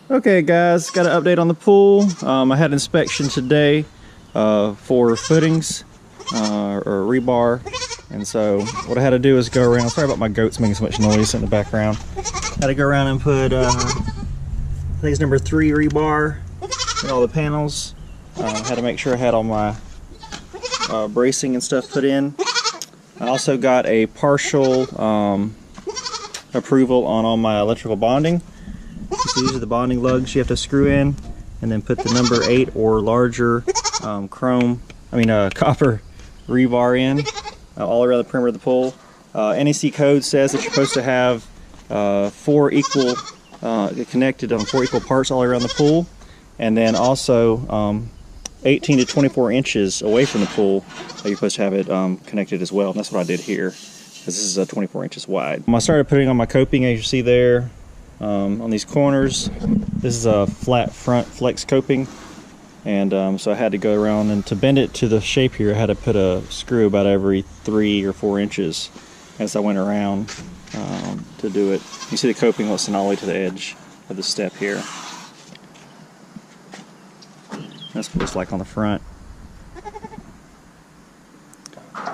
Okay guys, got an update on the pool. I had inspection today for footings or rebar, and so what I had to do is go around. Sorry about my goats making so much noise in the background. Had to go around and put I think it's number 3 rebar in all the panels. Had to make sure I had all my bracing and stuff put in. I also got a partial approval on all my electrical bonding. So these are the bonding lugs you have to screw in, and then put the number 8 or larger copper rebar in all around the perimeter of the pool. NEC code says that you're supposed to have 4 equal connected on 4 equal parts all around the pool, and then also 18 to 24 inches away from the pool you're supposed to have it connected as well. And that's what I did here, because this is 24 inches wide. I started putting on my coping, as you see there. On these corners, this is a flat front flex coping, and so I had to go around, and to bend it to the shape here I had to put a screw about every 3 or 4 inches as I went around to do it. You see the coping looks all the way to the edge of the step here. That's what it looks like on the front.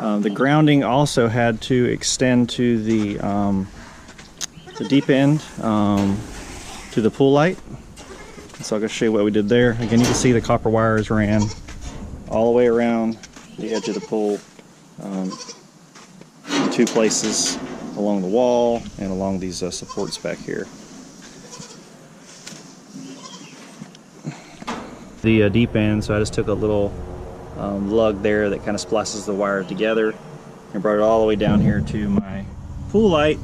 The grounding also had to extend to the deep end to the pool light. So I'm going to show you what we did there. Again, you can see the copper wires ran all the way around the edge of the pool, in 2 places along the wall and along these supports back here. The deep end, so I just took a little lug there that kind of splices the wire together and brought it all the way down here to my pool light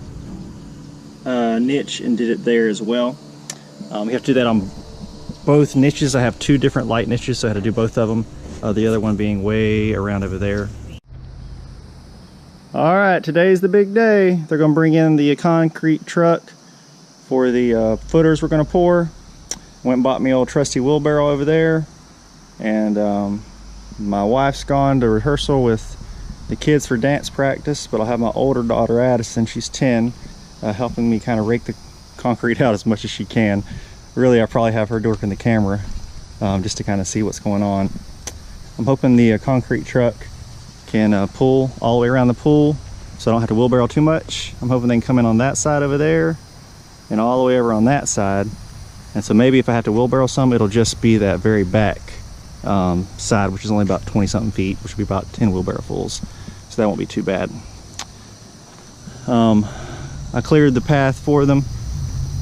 niche and did it there as well. You have to do that on both niches. I have 2 different light niches, so I had to do both of them. The other one being way around over there. Alright, today's the big day. They're going to bring in the concrete truck for the footers we're going to pour. Went and bought me old trusty wheelbarrow over there, and my wife's gone to rehearsal with the kids for dance practice, but I'll have my older daughter Addison, she's 10, helping me kind of rake the concrete out as much as she can. Really, I probably have her working the camera just to kind of see what's going on. I'm hoping the concrete truck can pull all the way around the pool so I don't have to wheelbarrow too much. I'm hoping they can come in on that side over there and all the way over on that side. And so maybe if I have to wheelbarrow some, it'll just be that very back side, which is only about 20 something feet, which will be about 10 wheelbarrowfuls. So that won't be too bad. I cleared the path for them.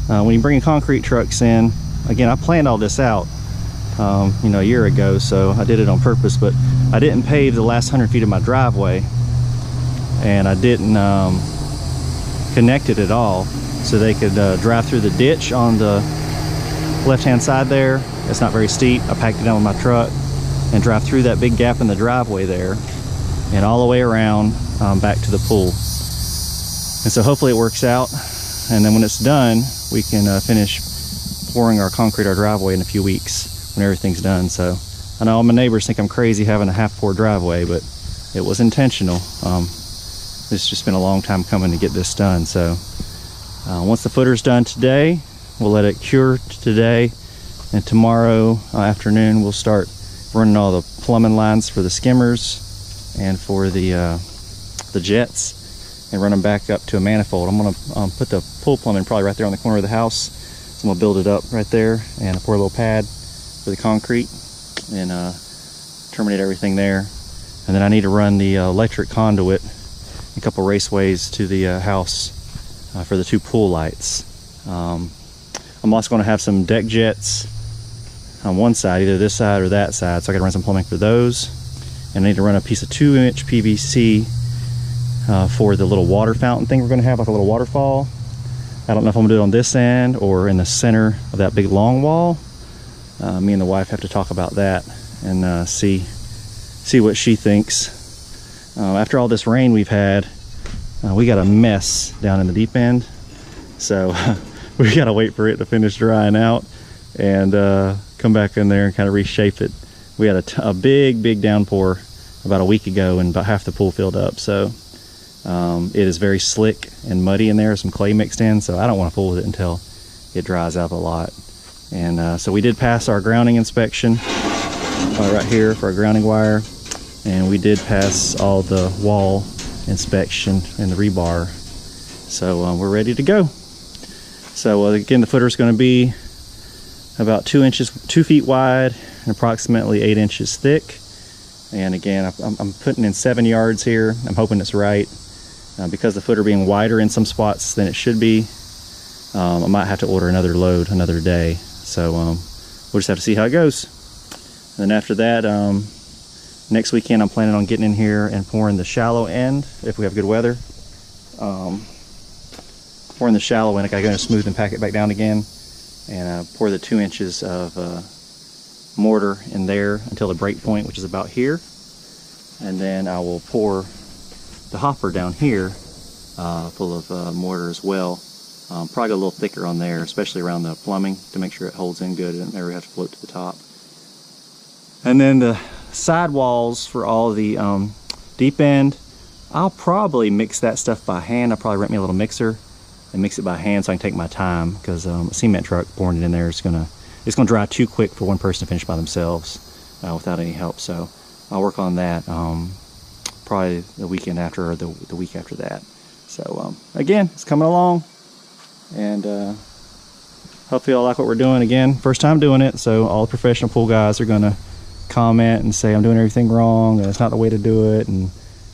When you bring concrete trucks in, again, I planned all this out a year ago, so I did it on purpose, but I didn't pave the last 100 feet of my driveway, and I didn't connect it at all so they could drive through the ditch on the left-hand side there. It's not very steep. I packed it down with my truck and drive through that big gap in the driveway there and all the way around back to the pool. And so hopefully it works out, and then when it's done we can finish pouring our concrete our driveway in a few weeks when everything's done. So I know all my neighbors think I'm crazy having a half-poured driveway, but it was intentional. It's just been a long time coming to get this done. So once the footer's done today, we'll let it cure today, and tomorrow afternoon we'll start running all the plumbing lines for the skimmers and for the jets, and run them back up to a manifold. I'm going to put the pool plumbing probably right there on the corner of the house. So I'm going to build it up right there and pour a little pad for the concrete and terminate everything there. And then I need to run the electric conduit a couple raceways to the house for the 2 pool lights. I'm also going to have some deck jets on one side, either this side or that side, so I got to run some plumbing for those. And I need to run a piece of 2-inch PVC for the little water fountain thing we're going to have, like a little waterfall. I don't know if I'm going to do it on this end or in the center of that big long wall. Me and the wife have to talk about that and see what she thinks. After all this rain we've had, we got a mess down in the deep end, so we got to wait for it to finish drying out and come back in there and kind of reshape it. We had a big downpour about a week ago and about half the pool filled up, so it is very slick and muddy in there, some clay mixed in, so I don't want to fool with it until it dries out a lot. And so we did pass our grounding inspection right here for our grounding wire, and we did pass all the wall inspection and the rebar. So we're ready to go. So again, the footer is going to be about 2 feet wide and approximately 8 inches thick. And again, I'm putting in 7 yards here. I'm hoping it's right. Because the footer being wider in some spots than it should be, I might have to order another load another day. So we'll just have to see how it goes. And then after that, next weekend I'm planning on getting in here and pouring the shallow end if we have good weather. Pouring the shallow end, I gotta go smooth and pack it back down again, and pour the 2 inches of mortar in there until the break point, which is about here. And then I will pour the hopper down here full of mortar as well. Probably a little thicker on there, especially around the plumbing, to make sure it holds in good and never have to float to the top. And then the side walls for all the deep end, I'll probably mix that stuff by hand. I'll probably rent me a little mixer and mix it by hand so I can take my time, because a cement truck pouring it in there is it's gonna dry too quick for one person to finish by themselves without any help. So I'll work on that probably the weekend after, or the week after that. So again, it's coming along, and hopefully y'all like what we're doing. Again, first time doing it, so all the professional pool guys are gonna comment and say I'm doing everything wrong and it's not the way to do it and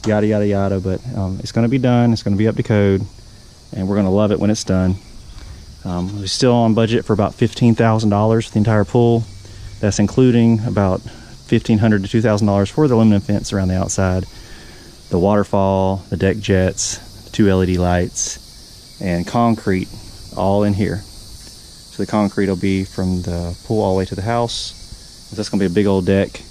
yada yada yada, but it's gonna be done. It's gonna be up to code, and we're gonna love it when it's done. We're still on budget for about $15,000 for the entire pool. That's including about $1,500 to $2,000 for the aluminum fence around the outside, the waterfall, the deck jets, the 2 LED lights, and concrete all in here. So the concrete will be from the pool all the way to the house. That's gonna be a big old deck.